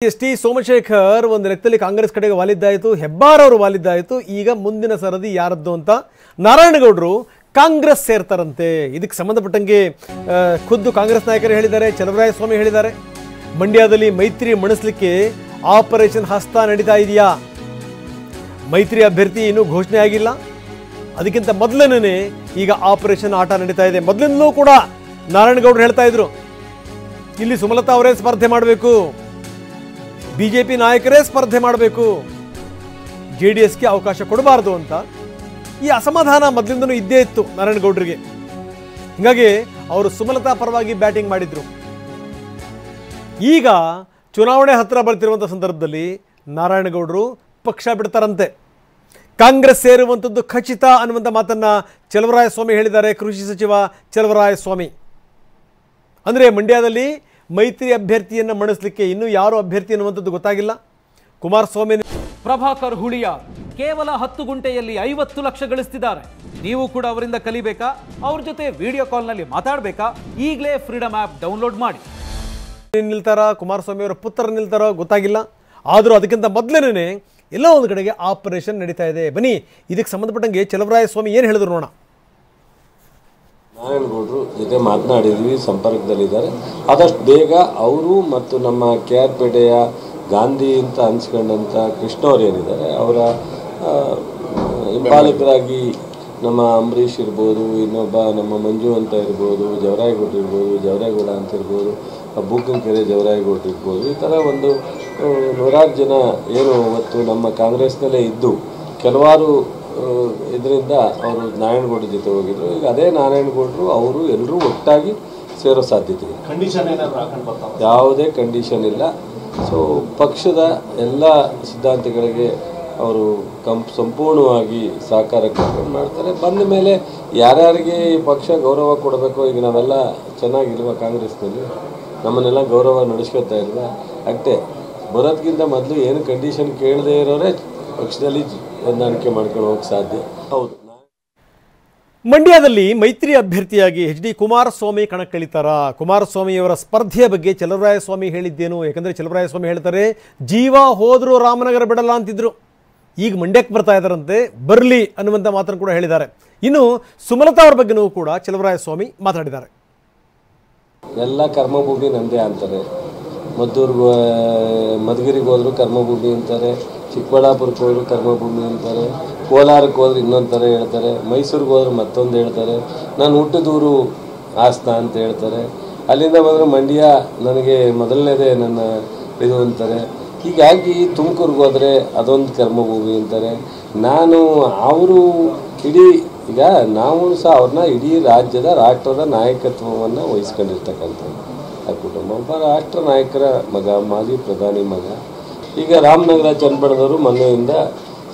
ST. Somashekar ಒಂದು ಲೆಕ್ಕದಲ್ಲಿ ಕಾಂಗ್ರೆಸ್ ಕಡೆಗೆ ವಾಲಿದ್ದಾಯಿತು, ಹೆಬ್ಬಾರ್ ಅವರು ವಾಲಿದ್ದಾಯಿತು. ಈಗ ಮುಂದಿನ ಸರದಿ ಯಾರದ್ದು ಅಂತ ನಾರಾಯಣಗೌಡರು ಕಾಂಗ್ರೆಸ್ ಸೇರ್ತಾರಂತೆ. ಇದಕ್ಕೆ ಸಂಬಂಧಪಟ್ಟಂಗೆ ಖುದ್ದು ಕಾಂಗ್ರೆಸ್ ನಾಯಕರು ಹೇಳಿದ್ದಾರೆ, ಚಲುವರಾಯಸ್ವಾಮಿ ಹೇಳಿದ್ದಾರೆ. ಮಂಡ್ಯದಲ್ಲಿ ಮೈತ್ರಿ ಮಣಿಸಲಿಕ್ಕೆ ಆಪರೇಷನ್ ಹಸ್ತ ನಡೀತಾ ಇದೆಯಾ? ಮೈತ್ರಿ ಅಭ್ಯರ್ಥಿ ಇನ್ನೂ ಘೋಷಣೆ ಆಗಿಲ್ಲ, ಅದಕ್ಕಿಂತ ಮೊದಲೇನೇ ಈಗ ಆಪರೇಷನ್ ಆಟ ನಡೀತಾ ಇದೆ. ಮೊದಲಿಂದಲೂ ಕೂಡ ನಾರಾಯಣಗೌಡರು ಹೇಳ್ತಾ ಇದ್ರು, ಇಲ್ಲಿ ಸುಮಲತಾ ಅವರೇ ಸ್ಪರ್ಧೆ ಮಾಡಬೇಕು, ಬಿಜೆಪಿ ನಾಯಕರೇ ಸ್ಪರ್ಧೆ ಮಾಡಬೇಕು, ಜೆಡಿಎಸ್ಗೆ ಅವಕಾಶ ಕೊಡಬಾರದು ಅಂತ. ಈ ಅಸಮಾಧಾನ ಮೊದಲಿಂದನೂ ಇದ್ದೇ ಇತ್ತು ನಾರಾಯಣಗೌಡರಿಗೆ. ಹೀಗಾಗಿ ಅವರು ಸುಮಲತಾ ಪರವಾಗಿ ಬ್ಯಾಟಿಂಗ್ ಮಾಡಿದ್ರು. ಈಗ ಚುನಾವಣೆ ಹತ್ತಿರ ಬರ್ತಿರುವಂಥ ಸಂದರ್ಭದಲ್ಲಿ ನಾರಾಯಣಗೌಡರು ಪಕ್ಷ ಬಿಡ್ತಾರಂತೆ. ಕಾಂಗ್ರೆಸ್ ಸೇರುವಂಥದ್ದು ಖಚಿತ ಅನ್ನುವಂಥ ಮಾತನ್ನ ಚಲುವರಾಯಸ್ವಾಮಿ ಹೇಳಿದ್ದಾರೆ. ಕೃಷಿ ಸಚಿವ ಚಲುವರಾಯಸ್ವಾಮಿ ಅಂದರೆ ಮಂಡ್ಯದಲ್ಲಿ ಮೈತ್ರಿ ಅಭ್ಯರ್ಥಿಯನ್ನು ಮಣಿಸಲಿಕ್ಕೆ ಇನ್ನೂ ಯಾರು ಅಭ್ಯರ್ಥಿ ಅನ್ನುವಂಥದ್ದು ಗೊತ್ತಾಗಿಲ್ಲ. ಕುಮಾರಸ್ವಾಮಿ ಪ್ರಭಾಕರ್ ಹುಳಿಯ ಕೇವಲ 10 ಗುಂಟೆಯಲ್ಲಿ 50 ಲಕ್ಷ ಗಳಿಸ್ತಿದ್ದಾರೆ. ನೀವು ಕೂಡ ಅವರಿಂದ ಕಲಿಬೇಕಾ? ಅವ್ರ ಜೊತೆ ವಿಡಿಯೋ ಕಾಲ್ನಲ್ಲಿ ಮಾತಾಡಬೇಕಾ? ಈಗಲೇ ಫ್ರೀಡಮ್ ಆ್ಯಪ್ ಡೌನ್ಲೋಡ್ ಮಾಡಿ. ನಿಲ್ತಾರ ಕುಮಾರಸ್ವಾಮಿ ಅವರ ಪುತ್ರ ನಿಲ್ತಾರೋ ಗೊತ್ತಾಗಿಲ್ಲ. ಆದರೂ ಅದಕ್ಕಿಂತ ಮೊದಲೇನೇ ಎಲ್ಲೋ ಒಂದು ಕಡೆಗೆ ಆಪರೇಷನ್ ನಡೀತಾ ಇದೆ. ಬನ್ನಿ ಇದಕ್ಕೆ ಸಂಬಂಧಪಟ್ಟಂಗೆ ಚಲುವರಾಯಸ್ವಾಮಿ ಏನು ಹೇಳಿದ್ರು ನೋಡೋಣ. ನಾರಾಯಣಗೌಡರು ಜೊತೆ ಮಾತನಾಡಿದ್ವಿ, ಸಂಪರ್ಕದಲ್ಲಿದ್ದಾರೆ. ಆದಷ್ಟು ಬೇಗ ಅವರು ಮತ್ತು ನಮ್ಮ KR ಪೇಟೆಯ ಗಾಂಧಿ ಅಂತ ಅನ್ಸ್ಕೊಂಡಂಥ ಕೃಷ್ಣ ಅವರು ಏನಿದ್ದಾರೆ, ಅವರ ಹಿಂಬಾಲಕರಾಗಿ ನಮ್ಮ ಅಂಬರೀಷ್ ಇರ್ಬೋದು, ಇನ್ನೊಬ್ಬ ನಮ್ಮ ಮಂಜು ಅಂತ ಇರ್ಬೋದು, ಜವರಾಯಗೌಡರು ಇರ್ಬೋದು, ಜವರಾಯಗೌಡ ಅಂತ ಇರ್ಬೋದು, ಬೂಕಂಕೆರೆ ಜವರಾಯಗೌಡರು ಇರ್ಬೋದು, ಈ ಥರ ಒಂದು 100 ಜನ ಏನು ಇವತ್ತು ನಮ್ಮ ಕಾಂಗ್ರೆಸ್ನಲ್ಲೇ ಇದ್ದು ಕೆಲವಾರು ಇದರಿಂದ ಅವರು ನಾರಾಯಣಗೌಡರ ಜೊತೆ ಹೋಗಿದ್ರು. ಈಗ ಅದೇ ನಾರಾಯಣಗೌಡರು ಅವರು ಎಲ್ಲರೂ ಒಟ್ಟಾಗಿ ಸೇರೋ ಸಾಧ್ಯತೆ ಇದೆ. ಯಾವುದೇ ಕಂಡೀಷನ್ ಇಲ್ಲ. ಸೊ ಪಕ್ಷದ ಎಲ್ಲ ಸಿದ್ಧಾಂತಗಳಿಗೆ ಅವರು ಸಂಪೂರ್ಣವಾಗಿ ಸಹಕಾರ ಕರ್ಕೊಂಡು ಮಾಡ್ತಾರೆ. ಬಂದ ಮೇಲೆ ಯಾರ್ಯಾರಿಗೆ ಈ ಪಕ್ಷ ಗೌರವ ಕೊಡಬೇಕು, ಈಗ ನಾವೆಲ್ಲ ಚೆನ್ನಾಗಿಲ್ವ ಕಾಂಗ್ರೆಸ್ನಲ್ಲಿ, ನಮ್ಮನ್ನೆಲ್ಲ ಗೌರವ ನಡೆಸ್ಕೊತಾ ಇಲ್ವ, ಅಷ್ಟೇ ಬರೋದಕ್ಕಿಂತ ಮೊದಲು ಏನು ಕಂಡೀಷನ್ ಕೇಳದೇ ಇರೋರೇ ಪಕ್ಷದಲ್ಲಿ ಹೊಂದಾಣಿಕೆ ಮಾಡ್ಕೊಂಡು ಹೋಗಕ್ಕೆ ಸಾಧ್ಯ. ಹೌದು, ಮಂಡ್ಯದಲ್ಲಿ ಮೈತ್ರಿ ಅಭ್ಯರ್ಥಿಯಾಗಿ HD ಕುಮಾರಸ್ವಾಮಿ ಕಣಕ್ಕಿಳಿತಾರ? ಕುಮಾರಸ್ವಾಮಿಯವರ ಸ್ಪರ್ಧೆಯ ಬಗ್ಗೆ ಚಲುವರಾಯಸ್ವಾಮಿ ಹೇಳಿದ್ದೇನು? ಯಾಕಂದರೆ ಚಲುವರಾಯಸ್ವಾಮಿ ಹೇಳ್ತಾರೆ, ಜೀವ ಹೋದರೂ ರಾಮನಗರ ಬಿಡಲ್ಲ ಅಂತಿದ್ರು. ಈಗ ಮಂಡ್ಯಕ್ಕೆ ಬರ್ತಾ ಇದ್ದಾರಂತೆ, ಬರಲಿ ಅನ್ನುವಂಥ ಮಾತನ್ನು ಕೂಡ ಹೇಳಿದ್ದಾರೆ. ಇನ್ನು ಸುಮಲತಾ ಅವ್ರ ಬಗ್ಗೆನೂ ಕೂಡ ಚಲುವರಾಯಸ್ವಾಮಿ ಮಾತಾಡಿದ್ದಾರೆ. ಎಲ್ಲ ಕರ್ಮಭೂಮಿ ನಂದೇ ಅಂತಾರೆ. ಮಧುಗಿರಿಗೆ ಹೋದ್ರು ಕರ್ಮಭೂಮಿ ಅಂತಾರೆ, ಚಿಕ್ಕಬಳ್ಳಾಪುರಕ್ಕೆ ಹೋದ್ರು ಕರ್ಮಭೂಮಿ ಅಂತಾರೆ, ಕೋಲಾರಕ್ಕೆ ಹೋದ್ರೆ ಇನ್ನೊಂದು ಥರ ಹೇಳ್ತಾರೆ, ಮೈಸೂರಿಗೆ ಹೋದ್ರೆ ಮತ್ತೊಂದು ಹೇಳ್ತಾರೆ, ನಾನು ಹುಟ್ಟಿದೂರು ಹಾಸನ ಅಂತ ಹೇಳ್ತಾರೆ, ಅಲ್ಲಿಂದ ಬಂದರೆ ಮಂಡ್ಯ ನನಗೆ ಮೊದಲನೇದೇ ನನ್ನ ಇದು ಅಂತಾರೆ. ಹೀಗಾಗಿ ತುಮಕೂರಿಗೆ ಹೋದರೆ ಅದೊಂದು ಕರ್ಮಭೂಮಿ ಅಂತಾರೆ. ನಾನು ಅವರು ಈಗ ನಾವು ಸಹ ಅವ್ರನ್ನ ಇಡೀ ರಾಷ್ಟ್ರದ ನಾಯಕತ್ವವನ್ನು ವಹಿಸ್ಕೊಂಡಿರ್ತಕ್ಕಂಥದ್ದು ಆ ಕುಟುಂಬ. ಒಬ್ಬ ರಾಷ್ಟ್ರ ನಾಯಕರ ಮಗ, ಮಾಜಿ ಪ್ರಧಾನಿ ಮಗ. ಈಗ ರಾಮನಗರ ಚನ್ನಪಟ್ಟಣದವರು ಮೊನ್ನೆಯಿಂದ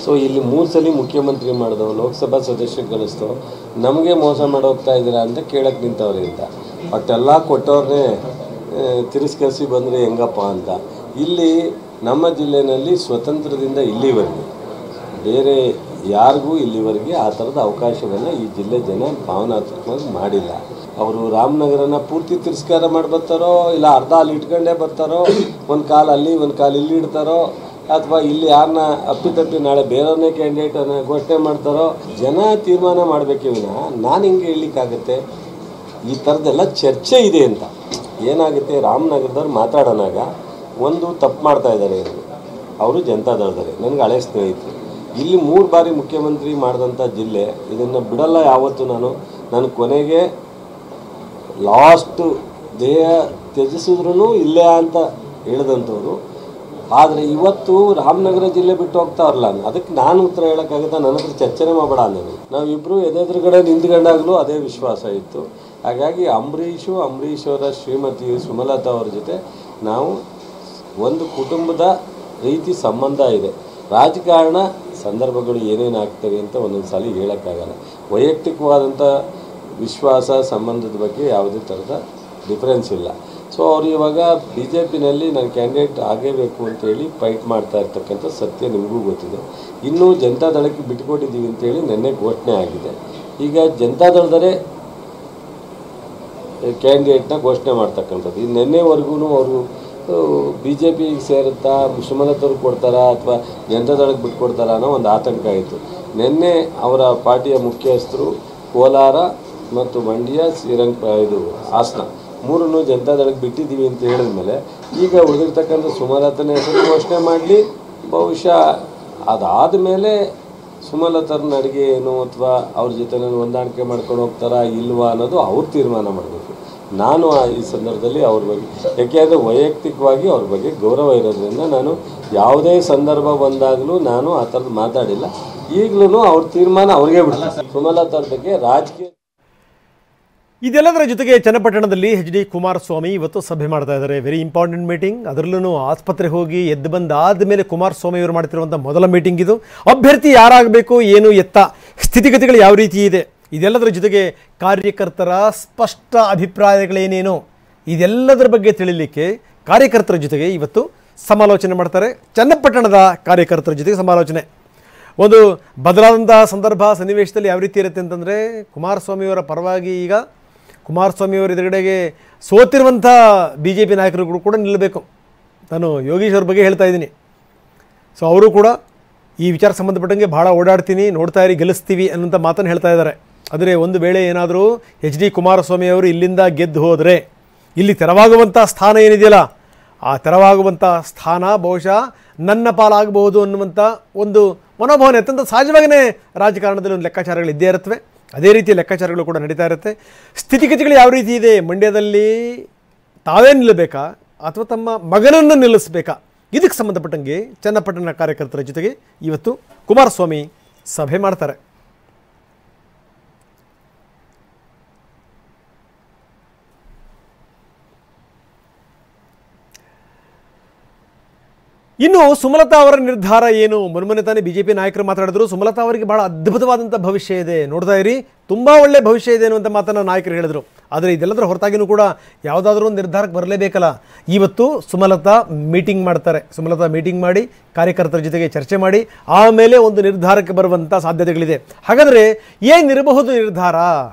ಸೊ ಇಲ್ಲಿ 3 ಸಲ ಮುಖ್ಯಮಂತ್ರಿ ಮಾಡಿದವು, ಲೋಕಸಭಾ ಸದಸ್ಯರು ಗಳಿಸ್ತವು, ನಮಗೆ ಮೋಸ ಮಾಡಿ ಹೋಗ್ತಾ ಇದ್ದೀರಾ ಅಂತ ಕೇಳಕ್ಕೆ ನಿಂತವ್ರೆ ಅಂತ. ಒಟ್ಟೆಲ್ಲ ಕೊಟ್ಟವ್ರನ್ನೇ ತಿರಸ್ಕರಿಸಿ ಬಂದರೆ ಹೆಂಗಪ್ಪ ಅಂತ. ಇಲ್ಲಿ ನಮ್ಮ ಜಿಲ್ಲೆಯಲ್ಲಿ ಸ್ವತಂತ್ರದಿಂದ ಇಲ್ಲಿವರೆಗೆ ಬೇರೆ ಯಾರಿಗೂ ಇಲ್ಲಿವರೆಗೆ ಆ ಥರದ ಅವಕಾಶವನ್ನು ಈ ಜಿಲ್ಲೆ ಜನ ಭಾವನಾತ್ಮಕವಾಗಿ ಮಾಡಿಲ್ಲ. ಅವರು ರಾಮನಗರನ ಪೂರ್ತಿ ತಿರಸ್ಕಾರ ಮಾಡಿ ಬರ್ತಾರೋ, ಇಲ್ಲ ಅರ್ಧ ಅಲ್ಲಿ ಇಟ್ಕೊಂಡೇ ಬರ್ತಾರೋ, ಒಂದು ಕಾಲು ಅಲ್ಲಿ ಒಂದು ಕಾಲು ಇಲ್ಲಿ ಇಡ್ತಾರೋ, ಅಥವಾ ಇಲ್ಲಿ ಯಾರನ್ನ ಅಪ್ಪಿತಪ್ಪಿ ನಾಳೆ ಬೇರೆಯವ್ರನ್ನೇ ಕ್ಯಾಂಡಿಡೇಟನ್ನು ಘೋಷಣೆ ಮಾಡ್ತಾರೋ, ಜನ ತೀರ್ಮಾನ ಮಾಡಬೇಕೇ ವಿನಃ ನಾನು ಹಿಂಗೆ ಹೇಳಲಿಕ್ಕಾಗತ್ತೆ. ಈ ಥರದ್ದೆಲ್ಲ ಚರ್ಚೆ ಇದೆ ಅಂತ. ಏನಾಗುತ್ತೆ, ರಾಮನಗರದವ್ರು ಮಾತಾಡೋನಾಗ ಒಂದು ತಪ್ಪು ಮಾಡ್ತಾ ಇದ್ದಾರೆ ಅವರು ಜನತಾದಳದವ್ರೆ, ನನಗೆ ಹಳೆ ಸ್ನೇಹಿತರು. ಇಲ್ಲಿ 3 ಬಾರಿ ಮುಖ್ಯಮಂತ್ರಿ ಮಾಡಿದಂಥ ಜಿಲ್ಲೆ, ಇದನ್ನು ಬಿಡಲ್ಲ ಯಾವತ್ತೂ ನಾನು ಕೊನೆಗೆ ಲಾಸ್ಟು ದೇಹ ತ್ಯಜಿಸಿದ್ರೂ ಇಲ್ಲೇ ಅಂತ ಹೇಳಿದಂಥವ್ರು. ಆದರೆ ಇವತ್ತು ರಾಮನಗರ ಜಿಲ್ಲೆ ಬಿಟ್ಟು ಹೋಗ್ತಾವ್ರಲ್ಲ, ಅದಕ್ಕೆ ನಾನು ಉತ್ತರ ಹೇಳೋಕ್ಕಾಗುತ್ತೆ, ನನ್ನ ಹತ್ರ ಚರ್ಚೆನೇ ಮಾಡಬೇಡ ಅನ್ನೋದು. ನಾವಿಬ್ಬರು ಎದುರುಗಡೆ ನಿಂತ್ಕೊಂಡಾಗಲೂ ಅದೇ ವಿಶ್ವಾಸ ಇತ್ತು. ಹಾಗಾಗಿ ಅಂಬರೀಷ್ ಅವರ ಶ್ರೀಮತಿ ಸುಮಲತಾ ಅವ್ರ ಜೊತೆ ನಾವು ಒಂದು ಕುಟುಂಬದ ರೀತಿ ಸಂಬಂಧ ಇದೆ. ರಾಜಕಾರಣ ಸಂದರ್ಭಗಳು ಏನೇನು ಆಗ್ತವೆ ಅಂತ ಒಂದೊಂದು ಸಲ ಹೇಳೋಕ್ಕಾಗಲ್ಲ. ವೈಯಕ್ತಿಕವಾದಂಥ ವಿಶ್ವಾಸ ಸಂಬಂಧದ ಬಗ್ಗೆ ಯಾವುದೇ ಥರದ ಡಿಫ್ರೆನ್ಸ್ ಇಲ್ಲ. ಸೊ ಅವರು ಇವಾಗ BJPನಲ್ಲಿ ನಾನು ಕ್ಯಾಂಡಿಡೇಟ್ ಆಗೇಬೇಕು ಅಂತೇಳಿ ಫೈಟ್ ಮಾಡ್ತಾ ಇರ್ತಕ್ಕಂಥ ಸತ್ಯ ನಿಮಗೂ ಗೊತ್ತಿದೆ. ಇನ್ನೂ ಜನತಾದಳಕ್ಕೆ ಬಿಟ್ಟುಕೊಟ್ಟಿದ್ದೀವಿ ಅಂತೇಳಿ ನಿನ್ನೆ ಘೋಷಣೆ ಆಗಿದೆ. ಈಗ ಜನತಾದಳದರೇ ಕ್ಯಾಂಡಿಡೇಟ್ನ ಘೋಷಣೆ ಮಾಡ್ತಕ್ಕಂಥದ್ದು. ಈ ನಿನ್ನೆವರೆಗೂ ಅವರು BJP ಸೇರುತ್ತಾ, ಸುಮಲತವ್ರಿಗೆ ಕೊಡ್ತಾರಾ ಅಥವಾ ಜನತಾದಳಕ್ಕೆ ಬಿಟ್ಕೊಡ್ತಾರಾ ಅನ್ನೋ ಒಂದು ಆತಂಕ ಆಯಿತು. ನಿನ್ನೆ ಅವರ ಪಾರ್ಟಿಯ ಮುಖ್ಯಸ್ಥರು ಕೋಲಾರ ಮತ್ತು ಮಂಡ್ಯ, ಇದು ಹಾಸನ ಮೂರನ್ನು ಜನತಾದಳಕ್ಕೆ ಬಿಟ್ಟಿದ್ದೀವಿ ಅಂತ ಹೇಳಿದ ಮೇಲೆ ಈಗ ಉಳಿದಿರ್ತಕ್ಕಂಥ ಸುಮಲತನ ಹೆಸರು ಘೋಷಣೆ ಮಾಡಲಿ. ಬಹುಶಃ ಅದಾದ ಮೇಲೆ ಸುಮಲತನ ಅಡುಗೆ ಏನು ಅಥವಾ ಅವ್ರ ಜೊತೆ ಹೊಂದಾಣಿಕೆ ಮಾಡ್ಕೊಂಡು ಹೋಗ್ತಾರಾ ಇಲ್ವಾ ಅನ್ನೋದು ಅವ್ರು ತೀರ್ಮಾನ ಮಾಡಬೇಕು. ನಾನು ಈ ಸಂದರ್ಭದಲ್ಲಿ ಅವ್ರ ಬಗ್ಗೆ, ಯಾಕೆಂದರೆ ವೈಯಕ್ತಿಕವಾಗಿ ಅವ್ರ ಬಗ್ಗೆ ಗೌರವ ಇರೋದ್ರಿಂದ ನಾನು ಯಾವುದೇ ಸಂದರ್ಭ ಬಂದಾಗಲೂ ನಾನು ಆ ಥರದ್ದು ಮಾತಾಡಿಲ್ಲ. ಈಗಲೂ ಅವ್ರ ತೀರ್ಮಾನ ಅವ್ರಿಗೆ ಬಿಡಲ್ಲ. ಸುಮಲತಾ ಬಗ್ಗೆ ರಾಜಕೀಯ ಇದೆಲ್ಲದರ ಜೊತೆಗೆ ಚನ್ನಪಟ್ಟಣದಲ್ಲಿ HD ಕುಮಾರಸ್ವಾಮಿ ಇವತ್ತು ಸಭೆ ಮಾಡ್ತಾ ಇದ್ದಾರೆ. Very important meeting. ಅದರಲ್ಲೂ ಆಸ್ಪತ್ರೆಗೆ ಹೋಗಿ ಎದ್ದು ಬಂದಾದ ಮೇಲೆ ಕುಮಾರಸ್ವಾಮಿ ಅವರು ಮಾಡ್ತಿರುವಂಥ ಮೊದಲ ಮೀಟಿಂಗ್ ಇದು. ಅಭ್ಯರ್ಥಿ ಯಾರಾಗಬೇಕು, ಏನು ಎತ್ತ, ಸ್ಥಿತಿಗತಿಗಳು ಯಾವ ರೀತಿ ಇದೆ, ಇದೆಲ್ಲದರ ಜೊತೆಗೆ ಕಾರ್ಯಕರ್ತರ ಸ್ಪಷ್ಟ ಅಭಿಪ್ರಾಯಗಳೇನೇನು, ಇದೆಲ್ಲದರ ಬಗ್ಗೆ ತಿಳಿಲಿಕ್ಕೆ ಕಾರ್ಯಕರ್ತರ ಜೊತೆಗೆ ಇವತ್ತು ಸಮಾಲೋಚನೆ ಮಾಡ್ತಾರೆ. ಚನ್ನಪಟ್ಟಣದ ಕಾರ್ಯಕರ್ತರ ಜೊತೆಗೆ ಸಮಾಲೋಚನೆ. ಒಂದು ಬದಲಾದಂಥ ಸಂದರ್ಭ ಸನ್ನಿವೇಶದಲ್ಲಿ ಯಾವ ರೀತಿ ಇರುತ್ತೆ ಅಂತಂದರೆ, ಕುಮಾರಸ್ವಾಮಿಯವರ ಪರವಾಗಿ ಈಗ ಕುಮಾರಸ್ವಾಮಿಯವರ ಎದುರುಗಡೆಗೆ ಸೋತಿರುವಂಥ BJP ನಾಯಕರುಗಳು ಕೂಡ ನಿಲ್ಲಬೇಕು. ನಾನು ಯೋಗೀಶ್ ಅವ್ರ ಬಗ್ಗೆ ಹೇಳ್ತಾ ಇದ್ದೀನಿ. ಸೊ ಅವರು ಕೂಡ ಈ ವಿಚಾರ ಸಂಬಂಧಪಟ್ಟಂಗೆ ಭಾಳ ಓಡಾಡ್ತೀನಿ, ನೋಡ್ತಾ ಇರಿ, ಗೆಲ್ಲಿಸ್ತೀವಿ ಅನ್ನೋಂಥ ಮಾತನ್ನು ಹೇಳ್ತಾ ಇದ್ದಾರೆ. ಆದರೆ ಒಂದು ವೇಳೆ ಏನಾದರೂ HD ಕುಮಾರಸ್ವಾಮಿ ಅವರು ಇಲ್ಲಿಂದ ಗೆದ್ದು ಹೋದರೆ ಇಲ್ಲಿ ತೆರವಾಗುವಂಥ ಸ್ಥಾನ ಏನಿದೆಯಲ್ಲ, ಆ ತೆರವಾಗುವಂಥ ಸ್ಥಾನ ಬಹುಶಃ ನನ್ನ ಪಾಲಾಗಬಹುದು ಅನ್ನುವಂಥ ಒಂದು ಮನೋಭಾವನೆ ಅತ್ಯಂತ ಸಹಜವಾಗಿಯೇ ರಾಜಕಾರಣದಲ್ಲಿ ಒಂದು ಲೆಕ್ಕಾಚಾರಗಳು ಇದ್ದೇ ಇರುತ್ತವೆ. ಅದೇ ರೀತಿಯ ಲೆಕ್ಕಾಚಾರಗಳು ಕೂಡ ನಡೀತಾ ಇರುತ್ತೆ. ಸ್ಥಿತಿಗತಿಗಳು ಯಾವ ರೀತಿ ಇದೆ, ಮಂಡ್ಯದಲ್ಲಿ ತಾವೇ ನಿಲ್ಲಬೇಕಾ ಅಥವಾ ತಮ್ಮ ಮಗನನ್ನು ನಿಲ್ಲಿಸಬೇಕಾ, ಇದಕ್ಕೆ ಸಂಬಂಧಪಟ್ಟಂಗೆ ಚನ್ನಪಟ್ಟಣ ಕಾರ್ಯಕರ್ತರ ಜೊತೆಗೆ ಇವತ್ತು ಕುಮಾರಸ್ವಾಮಿ ಸಭೆ ಮಾಡ್ತಾರೆ. ಇನ್ನು ಸುಮಲತಾ ಅವರ ನಿರ್ಧಾರ ಏನು, ಮೊನ್ನೆ ತಾನೇ BJP ನಾಯಕರು ಮಾತಾಡಿದ್ರು. ಸುಮಲತಾ ಅವರಿಗೆ ಬಹಳ ಅದ್ಭುತವಾದಂಥ ಭವಿಷ್ಯ ಇದೆ, ನೋಡ್ತಾ ಇರಿ, ತುಂಬ ಒಳ್ಳೆ ಭವಿಷ್ಯ ಇದೆ ಅನ್ನುವಂಥ ಮಾತನ್ನು ನಾಯಕರು ಹೇಳಿದರು. ಆದರೆ ಇದೆಲ್ಲದರ ಹೊರತಾಗಿಯೂ ಕೂಡ ಯಾವುದಾದ್ರೂ ಒಂದು ನಿರ್ಧಾರಕ್ಕೆ ಬರಲೇಬೇಕಲ್ಲ. ಇವತ್ತು ಸುಮಲತಾ ಮೀಟಿಂಗ್ ಮಾಡ್ತಾರೆ. ಸುಮಲತಾ ಮೀಟಿಂಗ್ ಮಾಡಿ ಕಾರ್ಯಕರ್ತರ ಜೊತೆಗೆ ಚರ್ಚೆ ಮಾಡಿ ಆಮೇಲೆ ಒಂದು ನಿರ್ಧಾರಕ್ಕೆ ಬರುವಂಥ ಸಾಧ್ಯತೆಗಳಿದೆ. ಹಾಗಾದರೆ ಏನಿರಬಹುದು ನಿರ್ಧಾರ?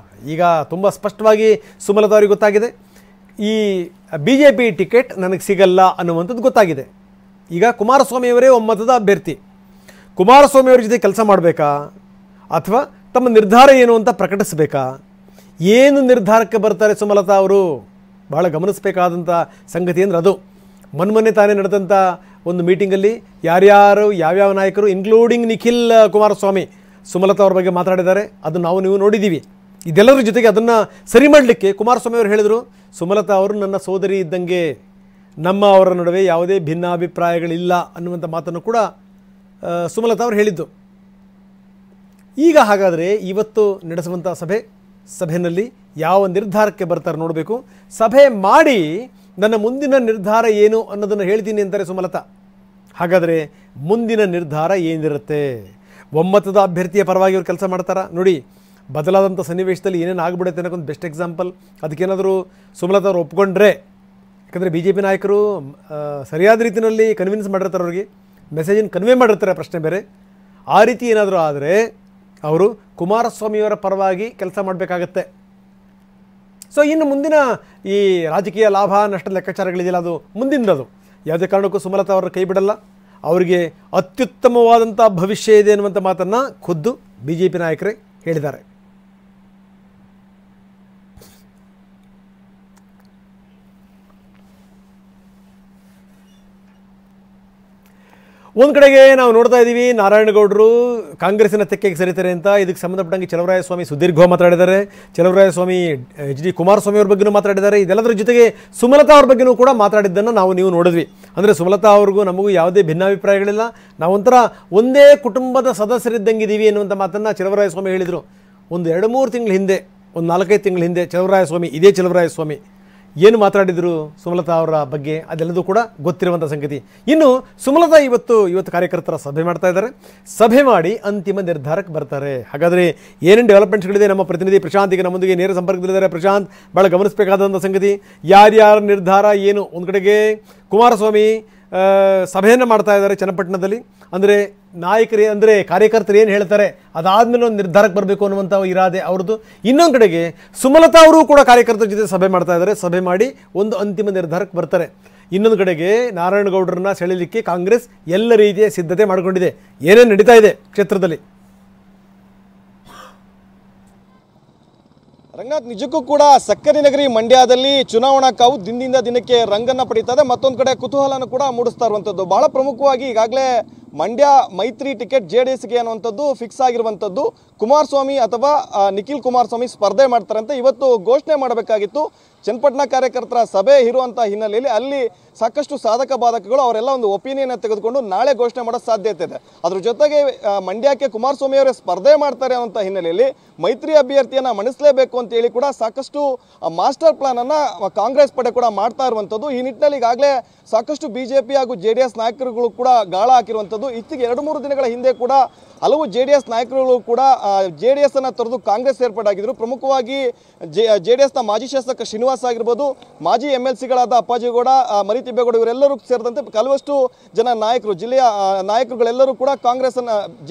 ಈಗ ತುಂಬ ಸ್ಪಷ್ಟವಾಗಿ ಸುಮಲತಾ ಅವರಿಗೆ ಗೊತ್ತಾಗಿದೆ, ಈ BJP ಟಿಕೆಟ್ ನನಗೆ ಸಿಗಲ್ಲ ಅನ್ನುವಂಥದ್ದು ಗೊತ್ತಾಗಿದೆ. ಈಗ ಕುಮಾರಸ್ವಾಮಿಯವರೇ ಒಮ್ಮತದ ಅಭ್ಯರ್ಥಿ. ಕುಮಾರಸ್ವಾಮಿಯವರ ಜೊತೆ ಕೆಲಸ ಮಾಡಬೇಕಾ ಅಥವಾ ತಮ್ಮ ನಿರ್ಧಾರ ಏನು ಅಂತ ಪ್ರಕಟಿಸಬೇಕಾ? ಏನು ನಿರ್ಧಾರಕ್ಕೆ ಬರ್ತಾರೆ ಸುಮಲತಾ ಅವರು? ಭಾಳ ಗಮನಿಸಬೇಕಾದಂಥ ಸಂಗತಿ ಅಂದರೆ ಅದು. ಮೊನ್ನೆ ತಾನೇ ನಡೆದಂಥ ಒಂದು ಮೀಟಿಂಗಲ್ಲಿ ಯಾರ್ಯಾರು ಯಾವ್ಯಾವ ನಾಯಕರು ಇನ್ಕ್ಲೂಡಿಂಗ್ ನಿಖಿಲ್ ಕುಮಾರಸ್ವಾಮಿ ಸುಮಲತಾ ಅವ್ರ ಬಗ್ಗೆ ಮಾತಾಡಿದ್ದಾರೆ. ಅದು ನೀವು ನೋಡಿದ್ದೀವಿ. ಇದೆಲ್ಲರ ಜೊತೆಗೆ ಅದನ್ನು ಸರಿ ಮಾಡಲಿಕ್ಕೆ ಕುಮಾರಸ್ವಾಮಿ ಅವರು ಹೇಳಿದರು, ಸುಮಲತಾ ಅವರು ನನ್ನ ಸೋದರಿ ಇದ್ದಂಗೆ, ನಮ್ಮ ಅವರ ನಡುವೆ ಯಾವುದೇ ಭಿನ್ನಾಭಿಪ್ರಾಯಗಳಿಲ್ಲ ಅನ್ನುವಂಥ ಮಾತನ್ನು ಕೂಡ ಸುಮಲತಾ ಅವರು ಹೇಳಿದ್ದು. ಈಗ ಹಾಗಾದರೆ ಇವತ್ತು ನಡೆಸುವಂಥ ಸಭೆಯಲ್ಲಿ ಯಾವ ನಿರ್ಧಾರಕ್ಕೆ ಬರ್ತಾರೆ ನೋಡಬೇಕು. ಸಭೆ ಮಾಡಿ ನನ್ನ ಮುಂದಿನ ನಿರ್ಧಾರ ಏನು ಅನ್ನೋದನ್ನು ಹೇಳ್ತೀನಿ ಅಂತಾರೆ ಸುಮಲತಾ. ಹಾಗಾದರೆ ಮುಂದಿನ ನಿರ್ಧಾರ ಏನಿರುತ್ತೆ? ಒಮ್ಮತದ ಅಭ್ಯರ್ಥಿಯ ಪರವಾಗಿ ಅವರು ಕೆಲಸ ಮಾಡ್ತಾರಾ? ನೋಡಿ, ಬದಲಾದಂಥ ಸನ್ನಿವೇಶದಲ್ಲಿ ಏನೇನು ಆಗಿಬಿಡುತ್ತೆ ಅನ್ನೋಕ್ಕೊಂದು ಬೆಸ್ಟ್ ಎಕ್ಸಾಂಪಲ್. ಅದಕ್ಕೇನಾದರೂ ಸುಮಲತಾ ಅವರು ಒಪ್ಕೊಂಡ್ರೆ, ಯಾಕಂದರೆ BJP ನಾಯಕರು ಸರಿಯಾದ ರೀತಿಯಲ್ಲಿ ಕನ್ವಿನ್ಸ್ ಮಾಡಿರ್ತಾರೆ, ಅವ್ರಿಗೆ ಮೆಸೇಜನ್ನು ಕನ್ವೆ ಮಾಡಿರ್ತಾರೆ, ಪ್ರಶ್ನೆ ಬೇರೆ. ಆ ರೀತಿ ಏನಾದರೂ ಆದರೆ ಅವರು ಕುಮಾರಸ್ವಾಮಿಯವರ ಪರವಾಗಿ ಕೆಲಸ ಮಾಡಬೇಕಾಗತ್ತೆ. ಸೊ ಇನ್ನು ಮುಂದಿನ ಈ ರಾಜಕೀಯ ಲಾಭ ನಷ್ಟ ಲೆಕ್ಕಾಚಾರಗಳಿದೆಯಲ್ಲ, ಅದು ಮುಂದಿನದು. ಯಾವುದೇ ಕಾರಣಕ್ಕೂ ಸುಮಲತಾ ಅವರ ಕೈ ಬಿಡಲ್ಲ. ಅವರಿಗೆ ಅತ್ಯುತ್ತಮವಾದಂಥ ಭವಿಷ್ಯ ಇದೆ ಅನ್ನುವಂಥ ಮಾತನ್ನು ಖುದ್ದು BJP ನಾಯಕರೇ ಹೇಳಿದ್ದಾರೆ. ಒಂದು ಕಡೆಗೆ ನಾವು ನೋಡ್ತಾ ಇದ್ದೀವಿ, ನಾರಾಯಣಗೌಡರು ಕಾಂಗ್ರೆಸ್ಸಿನ ತೆಕ್ಕೆಗೆ ಸರಿತಾರೆ ಅಂತ. ಇದಕ್ಕೆ ಸಂಬಂಧಪಟ್ಟಂಗೆ ಚಲವರಾಯಸ್ವಾಮಿ ಸುದೀರ್ಘವಾಗಿ ಮಾತಾಡಿದ್ದಾರೆ. ಚಲವರಾಯಸ್ವಾಮಿ HD ಕುಮಾರಸ್ವಾಮಿ ಅವ್ರ ಬಗ್ಗೆಯೂ ಮಾತಾಡಿದ್ದಾರೆ. ಇದೆಲ್ಲದರ ಜೊತೆಗೆ ಸುಮಲತಾ ಅವ್ರ ಬಗ್ಗೆಯೂ ಕೂಡ ಮಾತಾಡಿದ್ದನ್ನು ನೀವು ನೋಡಿದ್ವಿ. ಅಂದರೆ ಸುಮಲತಾ ಅವ್ರಿಗೂ ನಮಗೂ ಯಾವುದೇ ಭಿನ್ನಾಭಿಪ್ರಾಯಗಳಿಲ್ಲ, ನಾವೊಂಥರ ಒಂದೇ ಕುಟುಂಬದ ಸದಸ್ಯರಿದ್ದಂಗಿದ್ದೀವಿ ಅನ್ನುವಂಥ ಮಾತನ್ನು ಚಲವರಾಯಸ್ವಾಮಿ ಹೇಳಿದರು. ಒಂದು 2-3 ತಿಂಗಳ ಹಿಂದೆ, ಒಂದು 4-5 ತಿಂಗಳ ಹಿಂದೆ ಇದೇ ಚಲವರಾಯಸ್ವಾಮಿ ಏನು ಮಾತಾಡಿದರು ಸುಮಲತಾ ಅವರ ಬಗ್ಗೆ, ಅದೆಲ್ಲದೂ ಕೂಡ ಗೊತ್ತಿರುವಂಥ ಸಂಗತಿ. ಇನ್ನು ಸುಮಲತಾ ಇವತ್ತು ಕಾರ್ಯಕರ್ತರ ಸಭೆ ಮಾಡ್ತಾ ಇದ್ದಾರೆ. ಸಭೆ ಮಾಡಿ ಅಂತಿಮ ನಿರ್ಧಾರಕ್ಕೆ ಬರ್ತಾರೆ. ಹಾಗಾದರೆ ಏನೇನು ಡೆವಲಪ್ಮೆಂಟ್ಸ್ಗಳಿದೆ, ನಮ್ಮ ಪ್ರತಿನಿಧಿ ಪ್ರಶಾಂತ್ ಈಗ ನಮ್ಮೊಂದಿಗೆ ನೇರ ಸಂಪರ್ಕದಲ್ಲಿದ್ದಾರೆ. ಪ್ರಶಾಂತ್, ಭಾಳ ಗಮನಿಸಬೇಕಾದಂಥ ಸಂಗತಿ ಯಾರ್ಯಾರ ನಿರ್ಧಾರ ಏನು? ಒಂದು ಕಡೆಗೆ ಕುಮಾರಸ್ವಾಮಿ ಸಭೆಯನ್ನು ಮಾಡ್ತಾ ಇದ್ದಾರೆ ಚನ್ನಪಟ್ಟಣದಲ್ಲಿ. ಅಂದರೆ ಕಾರ್ಯಕರ್ತರು ಏನು ಹೇಳ್ತಾರೆ ಅದಾದಮೇಲೆ ಒಂದು ನಿರ್ಧಾರಕ್ಕೆ ಬರಬೇಕು ಅನ್ನುವಂಥ ಇರಾದೆ ಅವ್ರದ್ದು. ಇನ್ನೊಂದು ಕಡೆಗೆ ಸುಮಲತಾ ಅವರು ಕೂಡ ಕಾರ್ಯಕರ್ತರ ಜೊತೆ ಸಭೆ ಮಾಡ್ತಾ ಇದ್ದಾರೆ. ಸಭೆ ಮಾಡಿ ಒಂದು ಅಂತಿಮ ನಿರ್ಧಾರಕ್ಕೆ ಬರ್ತಾರೆ. ಇನ್ನೊಂದು ಕಡೆಗೆ ನಾರಾಯಣಗೌಡರನ್ನ ಸೆಳೆಯಲಿಕ್ಕೆ ಕಾಂಗ್ರೆಸ್ ಎಲ್ಲ ರೀತಿಯ ಸಿದ್ಧತೆ ಮಾಡಿಕೊಂಡಿದೆ. ಏನೇನು ನಡೀತಾ ಇದೆ ಕ್ಷೇತ್ರದಲ್ಲಿ? ರಂಗನಾಥ್, ನಿಜಕ್ಕೂ ಕೂಡ ಸಕ್ಕರೆ ನಗರಿ ಮಂಡ್ಯದಲ್ಲಿ ಚುನಾವಣಾ ಕಾವು ದಿನದಿಂದ ದಿನಕ್ಕೆ ರಂಗನ್ನ ಪಡೀತದೆ. ಮತ್ತೊಂದು ಕಡೆ ಕುತೂಹಲನ ಕೂಡ ಮೂಡಿಸ್ತಾ ಇರುವಂಥದ್ದು. ಬಹಳ ಪ್ರಮುಖವಾಗಿ ಈಗಾಗಲೇ ಮಂಡ್ಯ ಮೈತ್ರಿ ಟಿಕೆಟ್ JDSಗೆ ಅನ್ನುವಂಥದ್ದು ಫಿಕ್ಸ್ ಆಗಿರುವಂಥದ್ದು. ಕುಮಾರಸ್ವಾಮಿ ಅಥವಾ ನಿಖಿಲ್ ಕುಮಾರಸ್ವಾಮಿ ಸ್ಪರ್ಧೆ ಮಾಡ್ತಾರಂತೆ. ಇವತ್ತು ಘೋಷಣೆ ಮಾಡಬೇಕಾಗಿತ್ತು. ಚನ್ನಪಟ್ಟಣ ಕಾರ್ಯಕರ್ತರ ಸಭೆ ಇರುವಂಥ ಹಿನ್ನೆಲೆಯಲ್ಲಿ ಅಲ್ಲಿ ಸಾಕಷ್ಟು ಸಾಧಕ ಬಾಧಕಗಳು ಅವರೆಲ್ಲ ಒಂದು ಒಪಿನಿಯನ್ ತೆಗೆದುಕೊಂಡು ನಾಳೆ ಘೋಷಣೆ ಮಾಡೋ ಸಾಧ್ಯತೆ ಇದೆ. ಅದ್ರ ಜೊತೆಗೆ ಮಂಡ್ಯಕ್ಕೆ ಕುಮಾರಸ್ವಾಮಿ ಅವರೇ ಸ್ಪರ್ಧೆ ಮಾಡ್ತಾರೆ ಅನ್ನುವಂಥ ಹಿನ್ನೆಲೆಯಲ್ಲಿ ಮೈತ್ರಿ ಅಭ್ಯರ್ಥಿಯನ್ನು ಮಣಿಸಲೇಬೇಕು ಅಂತ ಹೇಳಿ ಕೂಡ ಸಾಕಷ್ಟು ಮಾಸ್ಟರ್ ಪ್ಲಾನ್ ಅನ್ನ ಕಾಂಗ್ರೆಸ್ ಪಡೆ ಕೂಡ ಮಾಡ್ತಾ ಇರುವಂಥದ್ದು. ಈ ನಿಟ್ಟಿನಲ್ಲಿ ಈಗಾಗಲೇ ಸಾಕಷ್ಟು BJP ಹಾಗೂ JDS ನಾಯಕರುಗಳು ಕೂಡ ಗಾಳ ಹಾಕಿರುವಂಥದ್ದು. ಇತ್ತಿಗೆ 2-3 ದಿನಗಳ ಹಿಂದೆ ಕೂಡ ಹಲವು JDS ನಾಯಕರುಗಳು ಕೂಡ JDS ಅನ್ನ ತೊರೆದು ಕಾಂಗ್ರೆಸ್ ಸೇರ್ಪಡೆಯಾಗಿದ್ರು. ಪ್ರಮುಖವಾಗಿ JDSನ ಮಾಜಿ ಶಾಸಕ ಶ್ರೀನಿವಾಸ್ ಆಗಿರ್ಬೋದು, ಮಾಜಿ MLCಗಳಾದ ಅಪ್ಪಾಜಿಗೌಡ, ಮರಿತಿಬ್ಬೇಗೌಡ ಇವರೆಲ್ಲರೂ ಸೇರಿದಂತೆ ಕೆಲವಷ್ಟು ಜನ ನಾಯಕರು, ಜಿಲ್ಲೆಯ ನಾಯಕರುಗಳೆಲ್ಲರೂ ಕೂಡ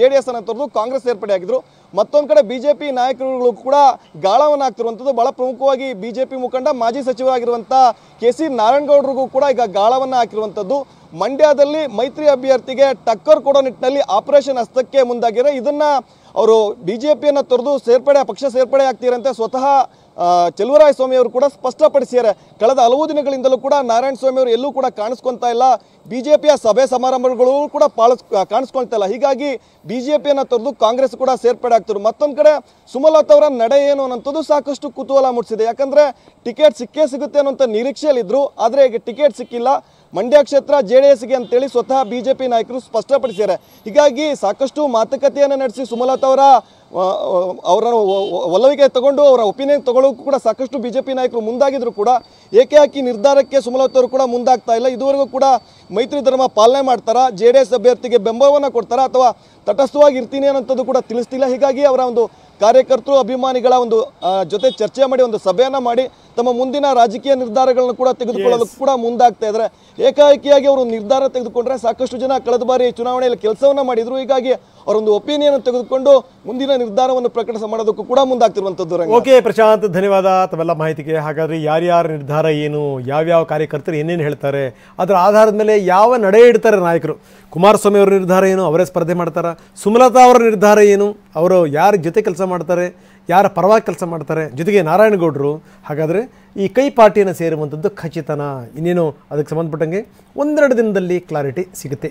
JDS ಅನ್ನ ತೊರೆದು ಕಾಂಗ್ರೆಸ್ ಸೇರ್ಪಡೆಯಾಗಿದ್ರು. ಮತ್ತೊಂದು ಕಡೆ BJP ನಾಯಕರುಗಳು ಕೂಡ ಗಾಳವನ್ನು ಹಾಕ್ತಿರುವಂಥದ್ದು. ಬಹಳ ಪ್ರಮುಖವಾಗಿ BJP ಮುಖಂಡ ಮಾಜಿ ಸಚಿವರಾಗಿರುವಂಥ KC ನಾರಾಯಣಗೌಡರಿಗೂ ಕೂಡ ಈಗ ಗಾಳವನ್ನು ಹಾಕಿರುವಂಥದ್ದು. ಮಂಡ್ಯದಲ್ಲಿ ಮೈತ್ರಿ ಅಭ್ಯರ್ಥಿಗೆ ಟಕ್ಕರ್ ಕೊಡೋ ನಿಟ್ಟಿನಲ್ಲಿ ಆಪರೇಷನ್ ಹಸ್ತಕ್ಕೆ ಮುಂದಾಗಿರೋ ಇದನ್ನ ಅವರು BJPಯನ್ನು ತೊರೆದು ಪಕ್ಷ ಸೇರ್ಪಡೆ ಆಗ್ತೀರಂತೆ ಸ್ವತಃ ಚೆಲುವರಾಯ ಸ್ವಾಮಿ ಅವರು ಕೂಡ ಸ್ಪಷ್ಟಪಡಿಸಿದ್ದಾರೆ. ಕಳೆದ ಹಲವು ದಿನಗಳಿಂದಲೂ ಕೂಡ ನಾರಾಯಣ ಸ್ವಾಮಿ ಅವರು ಎಲ್ಲೂ ಕೂಡ ಕಾಣಿಸ್ಕೊಳ್ತಾ ಇಲ್ಲ, BJPಯ ಸಭೆ ಸಮಾರಂಭಗಳು ಕೂಡ ಕಾಣಿಸ್ಕೊಳ್ತಾ ಇಲ್ಲ. ಹೀಗಾಗಿ BJPಯನ್ನು ತೊರೆದು ಕಾಂಗ್ರೆಸ್ ಕೂಡ ಸೇರ್ಪಡೆ ಆಗ್ತಿದ್ರು. ಮತ್ತೊಂದು ಕಡೆ ಸುಮಲತಾ ಅವರ ನಡೆ ಏನು ಅನ್ನೋಂಥದ್ದು ಸಾಕಷ್ಟು ಕುತೂಹಲ ಮೂಡಿಸಿದೆ. ಯಾಕಂದ್ರೆ ಟಿಕೆಟ್ ಸಿಗುತ್ತೆ ಅನ್ನೋಂಥ ನಿರೀಕ್ಷೆಯಲ್ಲಿದ್ರು, ಆದರೆ ಈಗ ಟಿಕೆಟ್ ಸಿಕ್ಕಿಲ್ಲ. ಮಂಡ್ಯ ಕ್ಷೇತ್ರ JDSಗೆ ಅಂತೇಳಿ ಸ್ವತಃ BJP ನಾಯಕರು ಸ್ಪಷ್ಟಪಡಿಸಿದ್ದಾರೆ. ಹೀಗಾಗಿ ಸಾಕಷ್ಟು ಮಾತುಕತೆಯನ್ನು ನಡೆಸಿ ಸುಮಲತಾ ಅವರ ಒಲವಿಗೆ ತಗೊಂಡು ಅವರ ಒಪಿನಿಯನ್ ತಗೊಳ್ಳೋಕ್ಕೂ ಕೂಡ ಸಾಕಷ್ಟು BJP ನಾಯಕರು ಮುಂದಾಗಿದ್ರು ಕೂಡ ಏಕಾಏಕಿ ನಿರ್ಧಾರಕ್ಕೆ ಸುಮಲತಾ ಅವರು ಕೂಡ ಮುಂದಾಗ್ತಾ ಇಲ್ಲ. ಇದುವರೆಗೂ ಕೂಡ ಮೈತ್ರಿ ಧರ್ಮ ಪಾಲನೆ ಮಾಡ್ತಾರಾ, JDS ಅಭ್ಯರ್ಥಿಗೆ ಬೆಂಬಲವನ್ನು ಕೊಡ್ತಾರಾ ಅಥವಾ ತಟಸ್ಥವಾಗಿ ಇರ್ತೀನಿ ಅನ್ನೋಂಥದ್ದು ಕೂಡ ತಿಳಿಸ್ತಿಲ್ಲ. ಹೀಗಾಗಿ ಅವರ ಒಂದು ಕಾರ್ಯಕರ್ತರು ಅಭಿಮಾನಿಗಳ ಒಂದು ಜೊತೆ ಚರ್ಚೆ ಮಾಡಿ ಒಂದು ಸಭೆಯನ್ನ ಮಾಡಿ ತಮ್ಮ ಮುಂದಿನ ರಾಜಕೀಯ ನಿರ್ಧಾರಗಳನ್ನು ಕೂಡ ತೆಗೆದುಕೊಳ್ಳಲು ಕೂಡ ಮುಂದಾಗ್ತಾ ಇದ್ದಾರೆ. ಏಕಾಏಕಿಯಾಗಿ ಅವರು ನಿರ್ಧಾರ ತೆಗೆದುಕೊಂಡ್ರೆ ಸಾಕಷ್ಟು ಜನ ಕಳೆದ ಬಾರಿ ಚುನಾವಣೆಯಲ್ಲಿ ಕೆಲಸವನ್ನ ಮಾಡಿದ್ರು. ಹೀಗಾಗಿ ಅವರೊಂದು ಒಪಿನಿಯನ್ ತೆಗೆದುಕೊಂಡು ಮುಂದಿನ ನಿರ್ಧಾರವನ್ನು ಪ್ರಕಟಿಸ ಮಾಡೋದಕ್ಕೂ ಕೂಡ ಮುಂದಾಗ್ತಿರುವಂಥದ್ದು. ಓಕೆ ಪ್ರಶಾಂತ್, ಧನ್ಯವಾದ ತಮ್ಮೆಲ್ಲ ಮಾಹಿತಿಗೆ. ಹಾಗಾದ್ರೆ ಯಾರ್ಯಾರ ನಿರ್ಧಾರ ಏನು, ಯಾವ್ಯಾವ ಕಾರ್ಯಕರ್ತರು ಏನೇನು ಹೇಳ್ತಾರೆ, ಅದರ ಆಧಾರದ ಮೇಲೆ ಯಾವ ನಡೆ ಇಡ್ತಾರೆ ನಾಯಕರು, ಕುಮಾರಸ್ವಾಮಿ ಅವರ ನಿರ್ಧಾರ ಏನು, ಅವರೇ ಸ್ಪರ್ಧೆ ಮಾಡ್ತಾರಾ, ಸುಮಲತಾ ಅವರ ನಿರ್ಧಾರ ಏನು, ಅವರು ಯಾರ ಜೊತೆ ಕೆಲಸ ಮಾಡ್ತಾರೆ, ಯಾರ ಪರವಾಗಿ ಕೆಲಸ ಮಾಡ್ತಾರೆ, ಜೊತೆಗೆ ನಾರಾಯಣಗೌಡರು ಹಾಗಾದರೆ ಈ ಕೈ ಪಾರ್ಟಿಯನ್ನು ಸೇರುವಂಥದ್ದು ಖಚಿತನಾ, ಇನ್ನೇನು ಅದಕ್ಕೆ ಸಂಬಂಧಪಟ್ಟಂಗೆ 1-2 ದಿನದಲ್ಲಿ ಕ್ಲಾರಿಟಿ ಸಿಗುತ್ತೆ.